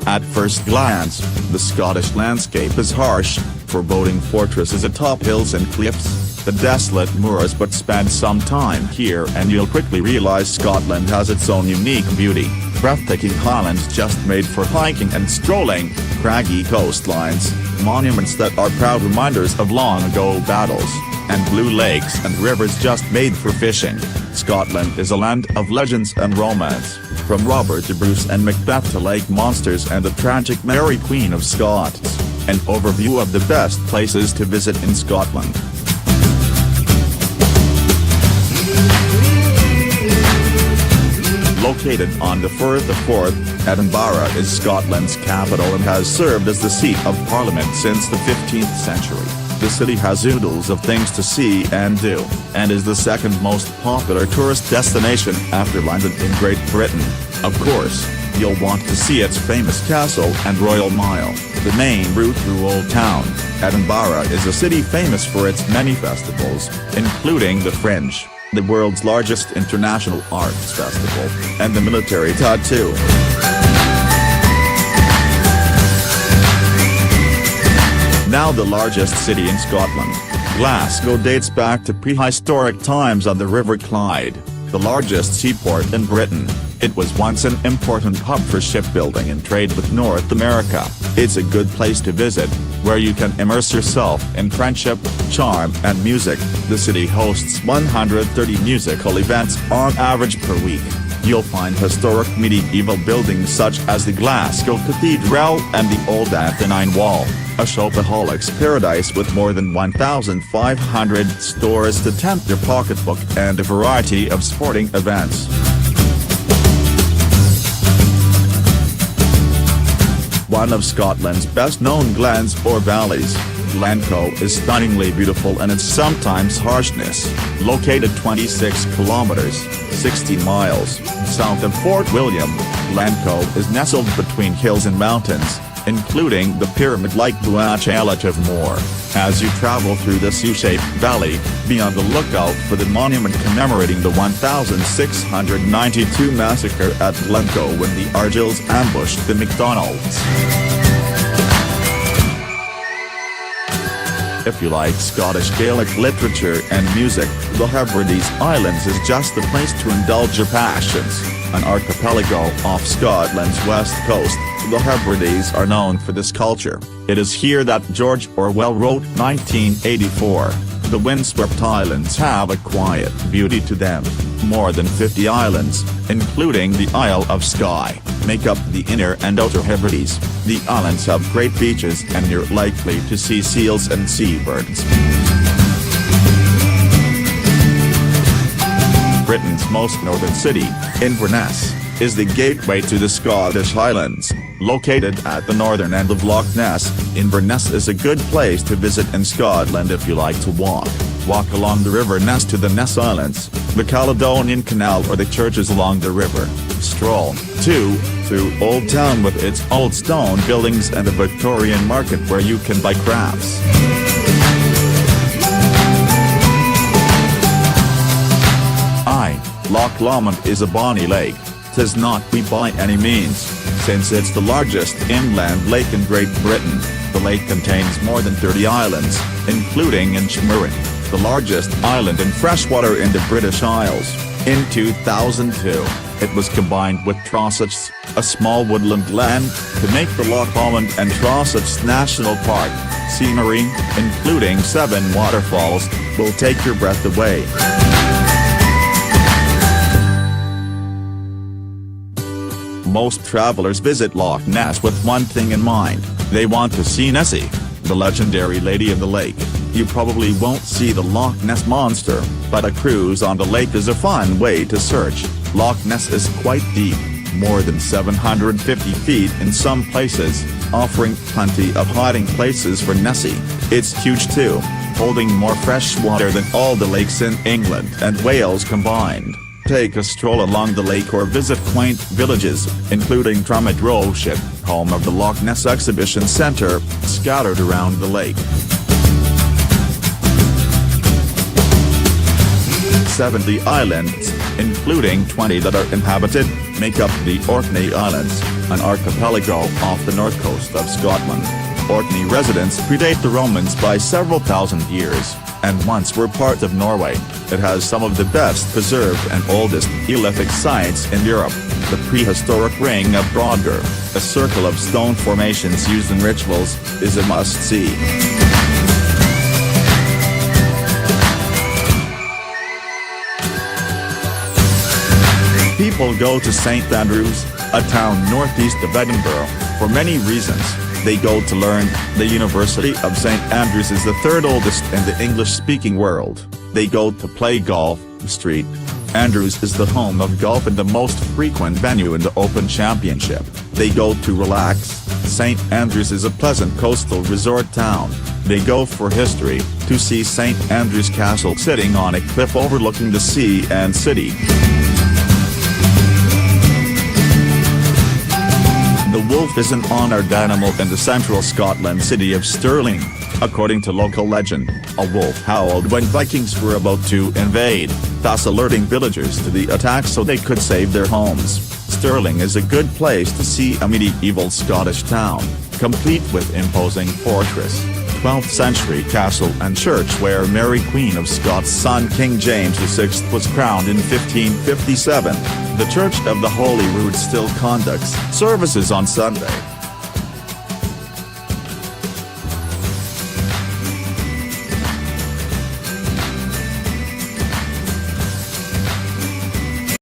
At first glance, the Scottish landscape is harsh, foreboding fortresses atop hills and cliffs, the desolate moors, but spend some time here and you'll quickly realize Scotland has its own unique beauty, breathtaking highlands just made for hiking and strolling, craggy coastlines, monuments that are proud reminders of long-ago battles, and blue lakes and rivers just made for fishing. Scotland is a land of legends and romance, from Robert the Bruce and Macbeth to lake monsters and the tragic Mary Queen of Scots. An overview of the best places to visit in Scotland. Located on the Firth of Forth, Edinburgh is Scotland's capital and has served as the seat of Parliament since the 15th century. The city has oodles of things to see and do, and is the second most popular tourist destination after London in Great Britain. Of course, you'll want to see its famous castle and Royal Mile, the main route through Old Town. Edinburgh is a city famous for its many festivals, including the Fringe, the world's largest international arts festival, and the military tattoo. Now the largest city in Scotland, Glasgow dates back to prehistoric times on the River Clyde, the largest seaport in Britain. It was once an important hub for shipbuilding and trade with North America. It's a good place to visit, where you can immerse yourself in friendship, charm and music. The city hosts 130 musical events on average per week. You'll find historic medieval buildings such as the Glasgow Cathedral and the Old Athenine Wall, a shopaholic's paradise with more than 1,500 stores to tempt your pocketbook and a variety of sporting events. One of Scotland's best-known glens or valleys, Glencoe is stunningly beautiful in its sometimes harshness. Located 26 kilometers (60 miles) south of Fort William, Glencoe is nestled between hills and mountains, including the pyramid-like Buach Moor. As you travel through this U-shaped valley, be on the lookout for the monument commemorating the 1692 massacre at Glencoe when the Argylls ambushed the MacDonalds. If you like Scottish Gaelic literature and music, the Hebrides Islands is just the place to indulge your passions. An archipelago off Scotland's west coast, the Hebrides are known for this culture. It is here that George Orwell wrote 1984. The windswept islands have a quiet beauty to them. More than 50 islands, including the Isle of Skye, make up the inner and outer Hebrides. The islands have great beaches and you're likely to see seals and seabirds. Britain's most northern city, Inverness, is the gateway to the Scottish Highlands. Located at the northern end of Loch Ness, Inverness is a good place to visit in Scotland if you like to walk. Walk along the River Ness to the Ness Islands, the Caledonian Canal or the churches along the river. Stroll, too, through Old Town with its old stone buildings and a Victorian market where you can buy crafts. Loch Lomond is a bonny lake. 'Tis not wee by any means, since it's the largest inland lake in Great Britain. The lake contains more than 30 islands, including Inchmurray, the largest island in freshwater in the British Isles. In 2002, it was combined with Trossachs, a small woodland glen, to make the Loch Lomond and Trossachs National Park. Scenery, including 7 waterfalls, will take your breath away. Most travelers visit Loch Ness with one thing in mind: they want to see Nessie, the legendary Lady of the Lake. You probably won't see the Loch Ness Monster, but a cruise on the lake is a fun way to search. Loch Ness is quite deep, more than 750 feet in some places, offering plenty of hiding places for Nessie. It's huge too, holding more fresh water than all the lakes in England and Wales combined. Take a stroll along the lake or visit quaint villages, including Drummadroship, home of the Loch Ness Exhibition Centre, scattered around the lake. 70 islands, including 20 that are inhabited, make up the Orkney Islands, an archipelago off the north coast of Scotland. Orkney residents predate the Romans by several thousand years, and once were part of Norway. It has some of the best preserved and oldest Neolithic sites in Europe. The prehistoric Ring of Brodgar, a circle of stone formations used in rituals, is a must-see. People go to St Andrews, a town northeast of Edinburgh, for many reasons. They go to learn. The University of St Andrews is the third oldest in the English-speaking world. They go to play golf. St Andrews is the home of golf and the most frequent venue in the Open Championship. They go to relax. St Andrews is a pleasant coastal resort town. They go for history, to see St Andrews Castle sitting on a cliff overlooking the sea and city. The wolf is an honoured animal in the central Scotland city of Stirling. According to local legend, a wolf howled when Vikings were about to invade, thus alerting villagers to the attack so they could save their homes. Stirling is a good place to see a medieval Scottish town, complete with imposing fortress, 12th century castle and church where Mary Queen of Scots' son King James VI was crowned in 1557. The Church of the Holy Rood still conducts services on Sunday.